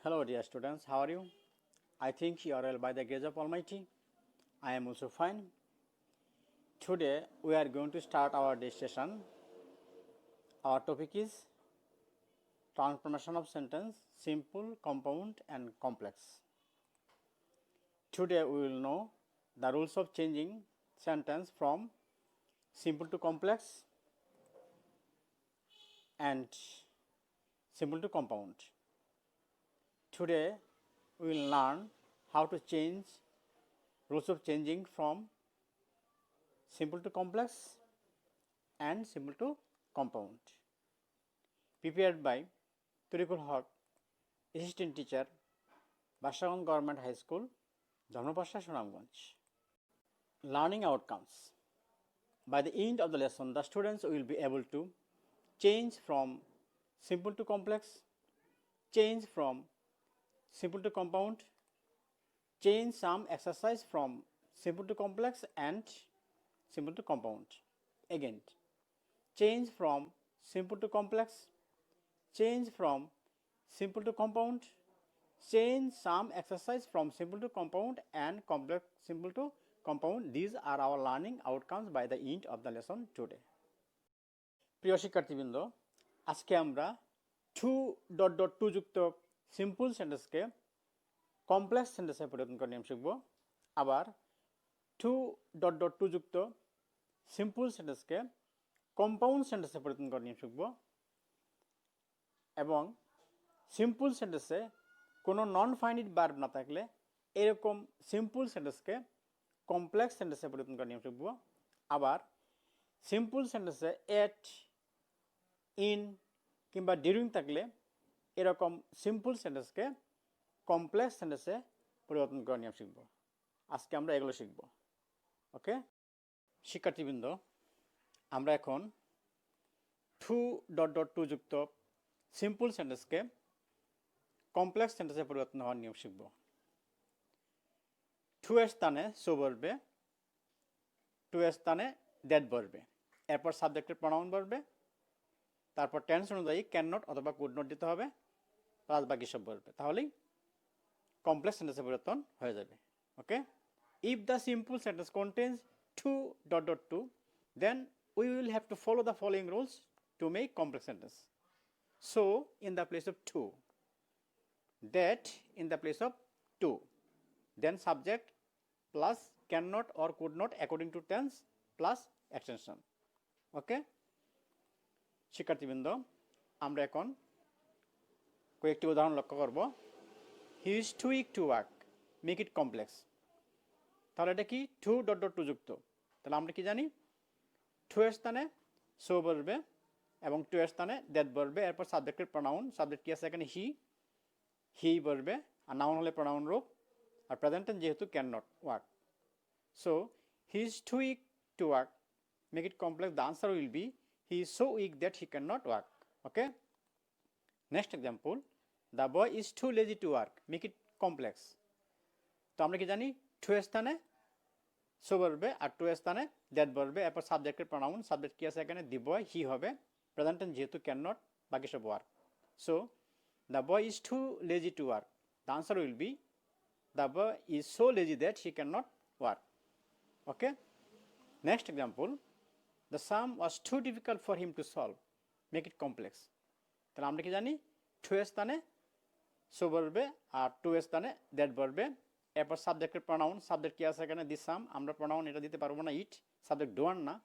Hello, dear students. How are you? I think you are well by the grace of Almighty. I am also fine. Today we are going to start our discussion. Our topic is transformation of sentence, simple, compound, and complex. Today we will know the rules of changing sentence from simple to complex and simple to compound. Today we will learn how to change rules of changing from simple to complex and simple to compound. Prepared by Turikul Haq, Assistant Teacher, Bashagan Government High School, Dharmapasha, Sunamganj. Learning outcomes. By the end of the lesson, the students will be able to change from simple to complex, change from simple to compound, change some exercise from simple to complex and simple to compound. Again, change from simple to complex, change from simple to compound, change some exercise from simple to compound and complex simple to compound. These are our learning outcomes by the end of the lesson today. প্রিয় শিক্ষার্থীবৃন্দ, আজকে আমরা two যুক্ত simple সেন্টেন্সকে complex সেন্টেন্সে পরিবর্তন করে নিয়ম শিখব। আবার টু যুক্ত সিম্পল সেন্টেন্সকে কম্পাউন্ড সেন্টেন্সে পরিবর্তন করে নিয়ম শিখব এবং সিম্পল সেন্টেন্সে কোনো নন ফাইনিট ভার্ব না থাকলে এরকম সিম্পল সেন্টেন্সকে কমপ্লেক্স সেন্টেন্সে পরিবর্তন করে নিয়ম শিখব। আবার সিম্পল সেন্টেন্সে এট, ইন কিংবা ডিউরিং থাকলে এরকম সিম্পল সেন্টেন্সকে কমপ্লেক্স সেন্টেন্সে পরিবর্তন করে নিয়ম শিখব। আজকে আমরা এগুলো শিখব। ওকে শিক্ষার্থীবৃন্দ, আমরা এখন টু যুক্ত সিম্পল সেন্টেন্সকে কমপ্লেক্স সেন্টেন্সে পরিবর্তন হওয়ার নিয়ম শিখব। টু এর স্থানে সো বলবে, টু এর স্থানে দ্যাট বলবে, এরপর সাবজেক্টের প্রনাউন বলবে, তারপর টেন্স অনুযায়ী ক্যান নট অথবা কুড নট দিতে হবে, প্লাস বাকি সব বলবে, তাহলেই কমপ্লেক্স সেন্টেন্সে পরিবর্তন হয়ে যাবে। Okay, if the simple sentence contains too, then we will have to follow the following rules to make complex sentence. So in the place of to, that in the place of to, then subject plus cannot or could not according to tense plus extension. Okay, শিক্ষার্থীবৃন্দ, আমরা এখন কয়েকটি উদাহরণ লক্ষ্য করব। He is too weak to work, make it complex. তাহলে এটা কি টু যুক্ত, তাহলে আমরা কি জানি টু এর স্থানে সো বলবে এবং টু এর স্থানে দ্যাট বলবে, এরপর সাবজেক্টের প্রনাউন, সাবজেক্ট কি আছে এখানে হি বলবে, আর নাউন হলে প্রনাউন রূপ, আর প্রেজেন্ট টেন্স যেহেতু can not work. So he is too weak to work, make it complex, the answer will be he is so weak that he can not work. Okay, next example, the boy is too lazy to work, make it complex. তো আমরা কি জানি two এর স্থানে so বলবে আর two এর স্থানে that বলবে, এরপর সাবজেক্টের প্রনাউন, সাবজেক্ট কি আছে এখানে দি বয়, হি হবে, প্রেজেন্ট টেন্স যেহেতু ক্যান নট, বাকি সব work. So the boy is too lazy to work, the answer will be the boy is so lazy that he can not work. Okay, next example, the sum was too difficult for him to solve, make it complex. তাহলে আমরা কি জানি two এর স্থানে so বলবে আর two এর স্থানে that বলবে, এরপর সাবজেক্টের প্রনাউন, সাবজেক্ট কি আছে এখানে দি সাম, আমরা প্রনাউন এটা দিতে পারবো না, ইট, সাবজেক্ট ডোয়ান না,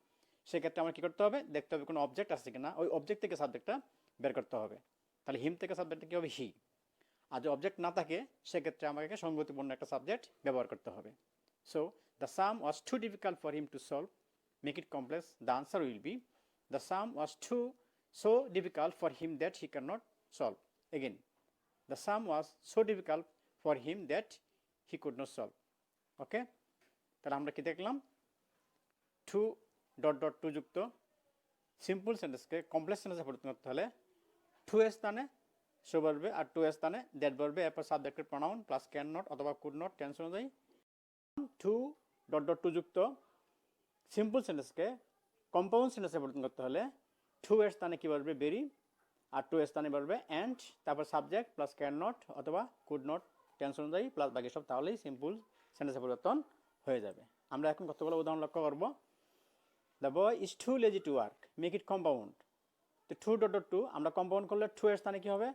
সেক্ষেত্রে আমরা কী করতে হবে, দেখতে হবে কোনো অবজেক্ট আছে কিনা, ওই অবজেক্ট থেকে সাবজেক্টটা বের করতে হবে। তাহলে হিম থেকে সাবজেক্টটা কী হবে, হি। আর যদি অবজেক্ট না থাকে সেক্ষেত্রে আমাকে সঙ্গতিপূর্ণ একটা সাবজেক্ট ব্যবহার করতে হবে। So the sum was too difficult for him to solve, make it complex, the answer will be the sum was too so difficult for him that he can not solve. Again, the sum was so difficult for him that he could not solve. Okay, তাহলে আমরা কি দেখলাম, two যুক্ত simple সেন্টেন্সকে complex সেন্টেন্সে পরিবর্তন করতে হলে টু এর স্থানে সো বলবে আর টু এর স্থানে দ্যাট বলবে, এরপর সাবজেক্টের প্রনাউন প্লাস ক্যান নট অথবা কুড নট টেন্স অনুযায়ী। টু যুক্ত সিম্পল সেন্টেন্সকে কম্পাউন্ড সেন্টেন্সে পরিবর্তন করতে হলে টু এর স্থানে কী বলবে, বেরি, আর টু স্থানে বলবে অ্যান্ড, তারপর সাবজেক্ট প্লাস ক্যান নট অথবা কুড নট টেন্স অনুযায়ী প্লাস বাকি সব, তাহলেই সিম্পল সেন্টেন্সের পরিবর্তন হয়ে যাবে। আমরা এখন কতগুলো উদাহরণ লক্ষ্য করব। The boy is too lazy to work, make it compound. তো টু ডট ডট টু আমরা কম্পাউন্ড করলে টু এর স্থানে কী হবে,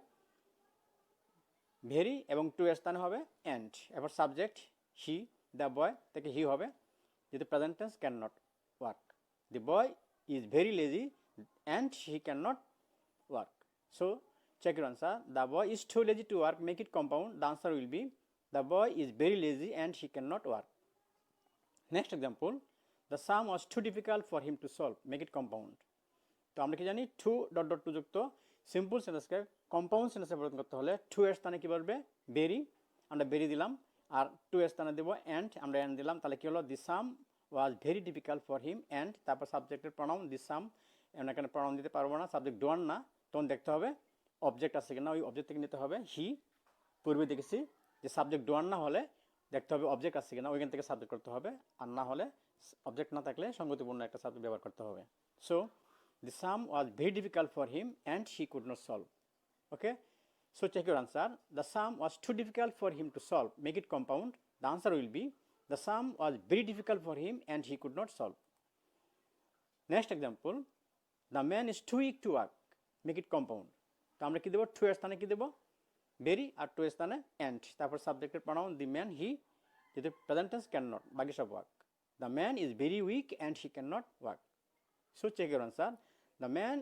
ভেরি, এবং টু এর স্থানে হবে অ্যান্ড। এবার সাবজেক্ট হি, দ্য বয় থেকে হি হবে, যেহেতু present tense can not work. The boy is very lazy and he can not work. So check your answer. The boy is too lazy to work, make it compound. The answer will be the boy is very lazy and he cannot work. Next example, the sum was too difficult for him to solve, make it compound. তো আমরা কি জানি, two dot dot to যুক্ত simple সেন্টেন্সকে compound সেন্টেন্সে পরিণত করতে হলে টু এর স্থানে কী বলবে, ভেরি, আমরা ভেরি দিলাম, আর টু এর স্থানে দেবো অ্যান্ড, আমরা অ্যান্ড দিলাম, তাহলে কী হলো, the sum was very difficult for him and, তারপর সাবজেক্টের প্রনাউন দি সাম, আমরা এখানে প্রনাউন দিতে পারবো না, সাবজেক্ট ডোয়ান না, তখন দেখতে হবে অবজেক্ট আছে কিনা, ওই অবজেক্ট থেকে নিতে হবে হি। পূর্বে দেখেছি যে সাবজেক্ট ডোয়ান না হলে দেখতে হবে অবজেক্ট আছে কিনা, ওইখান থেকে সাবজেক্ট করতে হবে, আর না হলে অবজেক্ট না থাকলে সঙ্গতিপূর্ণ একটা সাবজেক্ট ব্যবহার করতে হবে। So the sum was very difficult for him and he could not solve. Okay, so check your answer. The sum was too difficult for him to solve, make it compound. The answer will be the sum was very difficult for him and he could not solve. Next example, the man is too weak to work, make it compound. তো আমরা কি দেব, two এর স্থানে কি দেব, very, আর two এর স্থানে and, তারপর সাবজেক্টের প্রনাউন দি ম্যান হি, যেহেতু প্রেজেন্ট টেন্স ক্যান নট, বাকি সব work. The man is very weak and he can not work. So check your answer. The man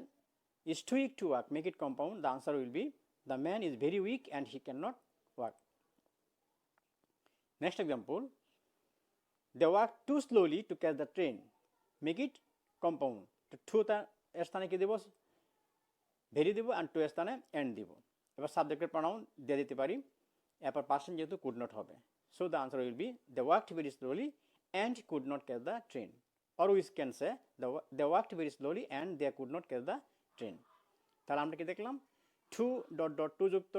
is too weak to work, make it compound. The answer will be the man is very weak and he cannot work. Next example, they walk too slowly to catch the train, make it compound. তো two এর স্থানে কি দেব, very দেব, আর two এর স্থানে and দিব। এবার সাবজেক্টের pronoun দিয়ে দিতে পারি, এরপর পার্সন যেহেতু কুড নট হবে। So the answer will be they worked very slowly and could not catch the train. Or we can say they walked very slowly and they could not catch the train. তাহলে আমরা কি দেখলাম, too dot dot to যুক্ত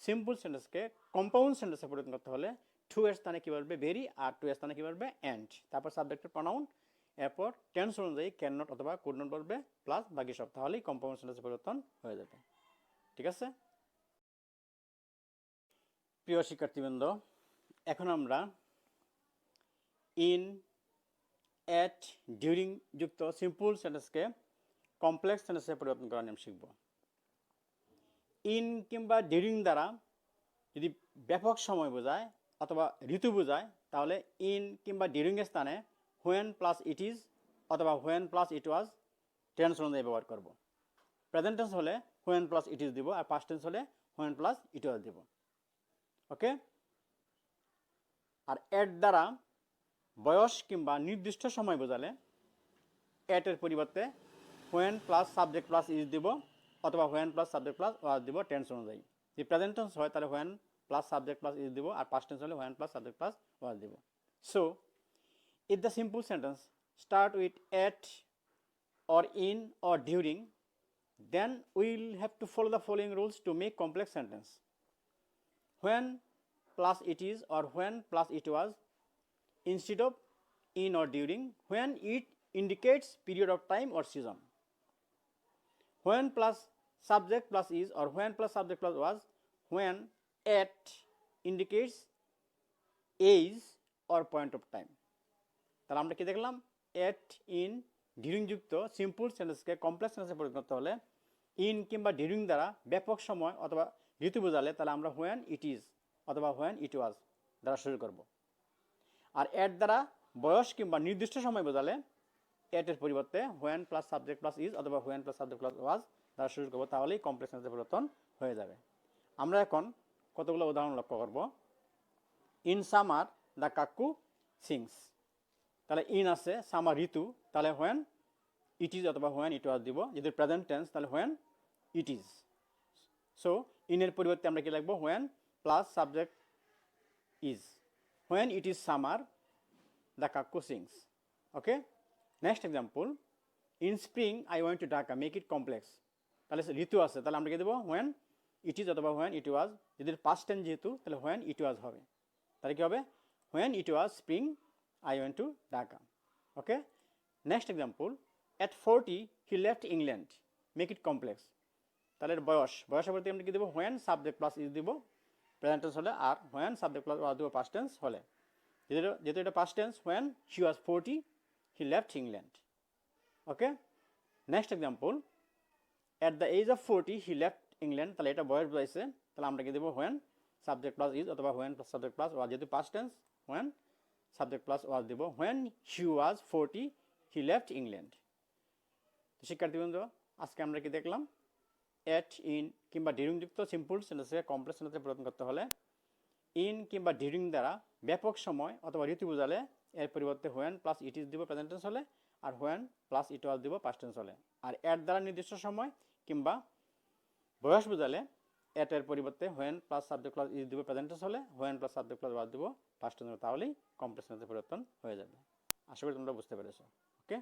simple সেন্টেন্সকে compound সেন্টেন্সে পরিণত করতে হলে টু এর স্থানে কী বলবে, ভেরি, আর টু এর স্থানে কী বলবে, অ্যান্ড, তারপর সাবজেক্টের প্রনাউন, এরপর টেন্স অনুযায়ী ক্যান নট অথবা কুড নট বলবে, প্লাস বাকি সব, তাহলেই কম্পাউন্ড সেন্টেন্সে পরিবর্তন হয়ে যাবে। ঠিক আছে প্রিয় শিক্ষার্থীবৃন্দ, এখন আমরা ইন, অ্যাট, ডিউরিং যুক্ত সিম্পল সেন্টেন্সকে কমপ্লেক্স সেন্টেন্সে পরিবর্তন করার নিয়ম শিখব। ইন কিংবা ডিউরিং দ্বারা যদি ব্যাপক সময় বোঝায় অথবা ঋতু বোঝায়, তাহলে ইন কিংবা ডিউরিংয়ের স্থানে হোয়েন প্লাস ইট ইজ অথবা when plus it was tense অনুযায়ী ব্যবহার করব। প্রেজেন্ট টেন্স হলে হোয়েন প্লাস ইট ইজ দিব, আর পাস্ট টেন্স হলে হোয়েন প্লাস ইট ওয়াজ দিব। ওকে, আর অ্যাট দ্বারা বয়স কিংবা নির্দিষ্ট সময় বোঝালে অ্যাটের পরিবর্তে when plus subject plus is দিব অথবা when plus subject plus was দিব টেন্স অনুযায়ী। যদি প্রেজেন্ট টেন্স হয় তাহলে when plus subject plus is দিব, আর পাস্ট টেন্স হলে when plus subject plus was দিব। So if the simple sentence start with at or in or during, then we'll have to follow the following rules to make complex sentence. When plus it is or when plus it was instead of in or during, when it indicates period of time or season. When plus subject plus is or when plus subject plus was, when at indicates age or point of time. তাহলে আমরা কি দেখলাম, এট, in, during যুক্ত simple সেন্টেন্সকে complex সেন্টেন্সে পরিণত করতে হলে ইন কিংবা ডিউরিং দ্বারা ব্যাপক সময় অথবা ঋতু বোঝালে তাহলে আমরা হোয়েন ইট ইজ অথবা হোয়েন ইট ওয়াজ দ্বারা শুরু করব। আর এট দ্বারা বয়স কিংবা নির্দিষ্ট সময় বোঝালে এটের পরিবর্তে when plus subject plus is অথবা when plus subject plus was দ্বারা শুরু করবো, তাহলেই কমপ্লেক্স সেন্টেন্সে পরিবর্তন হয়ে যাবে। আমরা এখন কতগুলো উদাহরণ লক্ষ্য করব। In summer the cuckoo sings, তাহলে ইন আছে, সামার ঋতু, তাহলে হোয়েন ইট ইজ অথবা হোয়েন ইট ওয়াজ দিব। যদি প্রেজেন্ট টেন্স তাহলে হোয়েন ইট ইজ। সো ইনের পরিবর্তে আমরা কি লিখবো, when plus subject is, when it is summer the cuckoo sings. Okay, next example, in spring I went to Dhaka, make it complex. তাহলে ঋতু আছে, তাহলে আমরা কি দেবো, হোয়েন ইট ইজ অথবা হোয়েন ইট ওয়াজ। যদি পাস্ট টেন্স যেহেতু তাহলে হোয়েন ইট ওয়াজ হবে, তাহলে কি হবে, when it was spring I went to Dhaka. Okay. Next example, at 40 he left England, make it complex. তাহলে এর বয়সের পরিবর্তে আমরা কি দেবো হোয়েন সাবজেক্ট প্লাস ইজ দিব প্রেজেন্ট টেন্স হলে, আর হোয়েন সাবজেক্ট প্লাস ওয়াজ দিব পাস্ট টেন্স হলে। যেহেতু এটা past tense, when he was 40 he left England. Okay, next example, at the age of 40 he left England. তাহলে এটা বয়স বোঝাইছে, তাহলে আমরা কি দেবো হোয়েন সাবজেক্ট প্লাস ইজ অথবা when plus subject plus was, যেহেতু past tense when subject plus was দিব when he was 40 he left England. তো শিক্ষার্থীবৃন্দ, আজকে আমরা কি দেখলাম, এট, ইন কিংবা ডিউরিং যুক্ত সিম্পল সেন্টেন্সে কমপ্লেক্স সেন্টেন্সে পরিবর্তন করতে হলে ইন কিংবা ডিউরিং দ্বারা ব্যাপক সময় অথবা ঋতু বোঝালে এর পরিবর্তে হোয়েন প্লাস ইট ইজ দিব প্রেজেন্ট টেন্স হলে, আর হোয়েন প্লাস ইট ওয়াজ দিব পাস্ট টেন্স হলে। আর এট দ্বারা নির্দিষ্ট সময় কিংবা বয়স বোঝালে এট এর পরিবর্তে when plus subject plus is দিব প্রেজেন্ট টেন্স হলে, when plus subject plus was দিব পাস্ট টেন্স হলে। তাহলেই কমপ্লেক্স সেন্টেন্সে পরিবর্তন হয়ে যাবে। আশা করি তোমরা বুঝতে পেরেছো। ওকে,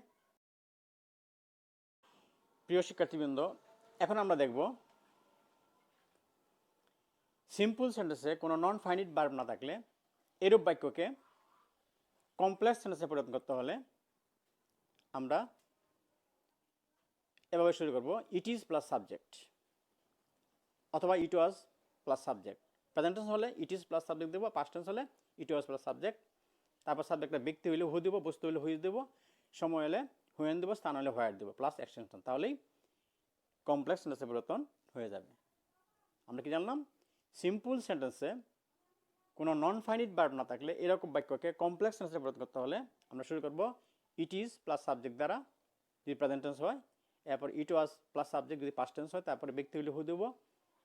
প্রিয় শিক্ষার্থীবৃন্দ, এখন আমরা দেখব সিম্পল সেন্টেন্সে কোনো নন ফাইনিট ভার্ব না থাকলে এরূপ বাক্যকে কমপ্লেক্স সেন্টেন্সে পরিবর্তন করতে হলে আমরা এভাবে শুরু করব, ইট ইজ প্লাস সাবজেক্ট অথবা it was plus subject. Present tense হলে ইট ইজ প্লাস সাবজেক্ট দেবো, পাস্ট টেন্স হলে ইট ওয়াজ প্লাস সাবজেক্ট। তারপর সাবজেক্টটা ব্যক্তি হলে হু দেবো, বস্তু হলে হুইজ দেবো, সময় হলে হুয়েন দেবো, স্থান হলে হোয়ার দেবো প্লাস এক্সটেনশন। তাহলেই কমপ্লেক্স সেন্টেন্সে পরিবর্তন হয়ে যাবে। আমরা কি জানলাম, সিম্পল সেন্টেন্সে কোনো নন ফাইনিট ভার্ব না থাকলে এরকম বাক্যকে কমপ্লেক্স সেন্টেন্সে পরিবর্তন করতে হলে আমরা শুরু করব ইট ইজ প্লাস সাবজেক্ট দ্বারা যদি প্রেজেন্ট টেন্স হয়, এরপর ইট ওয়াজ প্লাস সাবজেক্ট যদি পাস্ট টেন্স হয়, তারপরে ব্যক্তি হলে হু দেবো,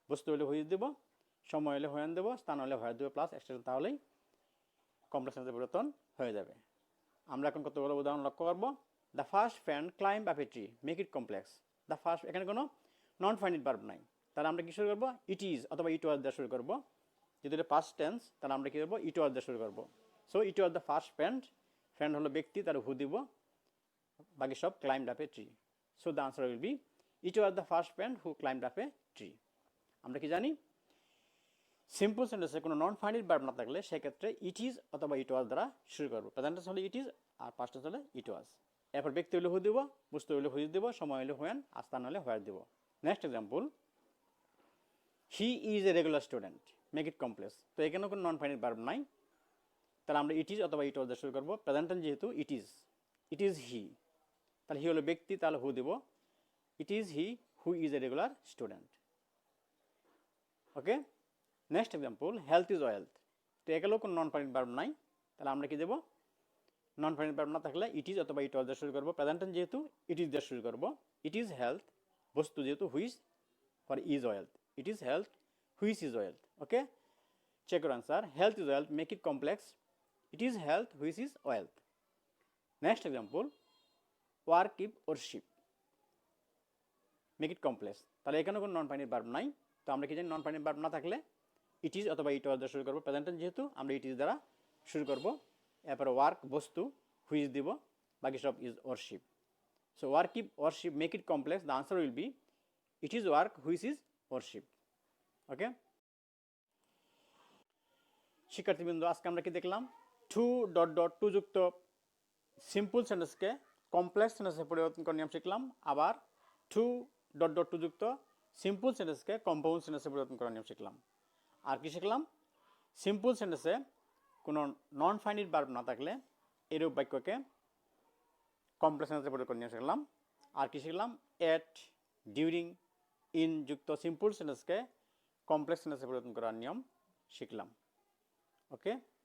বস্তু হলে হুইজ দেবো, সময় হলে হোয়েন দেবো, স্থান হলে হোয়ার দেবো প্লাস এক্সটেনশন। তাহলেই কমপ্লেক্স সেন্টেন্সে পরিবর্তন হয়ে যাবে। আমরা এখন কতগুলো উদাহরণ লক্ষ্য করব। The first friend climb up a tree, make it complex. The first, এখানে কোনো নন ফাইনিট ভার্ব নাই, তাহলে আমরা কি শুরু করবো ইট ইজ অথবা ইট ওয়াজ দিয়ে শুরু করবো। যদি এটা পাস্ট টেন্স তাহলে আমরা কি করবো ইট ওয়াজ দিয়ে শুরু করবো। So it was the first friend, friend হলো ব্যক্তি, তার হু দিব, বাকি সব climbed up a tree. So the answer will be it was the first friend who climbed up a tree. আমরা কি জানি, সিম্পল সেন্টেন্সে কোনো নন ফাইনিট ভার্ব না থাকলে সেক্ষেত্রে ইট ইজ অথবা ইট ওয়াজ দ্বারা শুরু করবো। প্রেজেন্ট টেন্স হলে ইট ইজ আর পাস্ট টেন্স হলে ইট ওয়াজ। এরপর ব্যক্তি হলে হু দিব, বস্তু হলে হুইজ দিব, সময় হলে হোয়েন, আর স্থান হলে হোয়ার দিব। Next example, he is a regular student, make it complex. তো এখানে কোনো নন ফাইনিট ভার্ব নাই, তাহলে আমরা ইট ইজ অথবা ইট ওয়াজ দিয়ে শুরু করবো। প্রেজেন্ট টেন্স যেহেতু ইট ইজ হি, তাহলে হি হলো ব্যক্তি, তাহলে হু দিব, it is he who is a regular student. Okay, next example, health is wealth. তো এখানেও কোনো নন ফাইনিট ভার্ব নাই, তাহলে আমরা কি দেবো, নন ফাইনিট ভার্ব না থাকলে ইট ইজ অথবা ইট ওয়াজ দিয়ে শুরু করবো। প্রেজেন্ট টেন্স যেহেতু ইট ইজ দিয়ে শুরু করবো। ইট ইজ হেলথ, বস্তু যেহেতু হুইজ for is wealth, it is health which is wealth. Okay, check your answer, health is wealth, make it complex, it is health which is wealth. Next example, work ইপ worship, make it complex. তাহলে এখানে কোনো non finite verb নাই, তো আমরা কি জানি non finite verb না থাকলে ইট ইজ অথবা ইট ওয়াজ দিয়ে শুরু করবো। প্রেজেন্ট টেন্স যেহেতু আমরা ইট ইজ দ্বারা শুরু করবো। এরপরে ওয়ার্ক বস্তু, হুইচ দিব, বাকি সব is worship. So work ইপ worship, make it complex, the answer will be it is work which is worship. Okay, শিক্ষার্থীবৃন্দ, আজকে আমরা কি দেখলাম, টু ডট ডট টু যুক্ত সিম্পল সেন্টেন্সকে কমপ্লেক্স সেন্টেন্সে পরিবর্তন করার নিয়ম শিখলাম। আবার টু ডট ডট টু যুক্ত সিম্পল সেন্টেন্সকে কম্পাউন্ড সেন্টেন্সে পরিবর্তন করার নিয়ম শিখলাম। আর কি শিখলাম, সিম্পল সেন্টেন্সে কোনো নন ফাইনিট ভার্ব না থাকলে এরূপ বাক্যকে কমপ্লেক্স সেন্টেন্সে পরিবর্তন করার নিয়ম শিখলাম। আর কি শিখলাম, এট, ডিউরিং, ইন যুক্ত সিম্পল সেন্টেন্সকে কমপ্লেক্স সেন্টেন্সে পরিবর্তন করার নিয়ম শিখলাম। ওকে।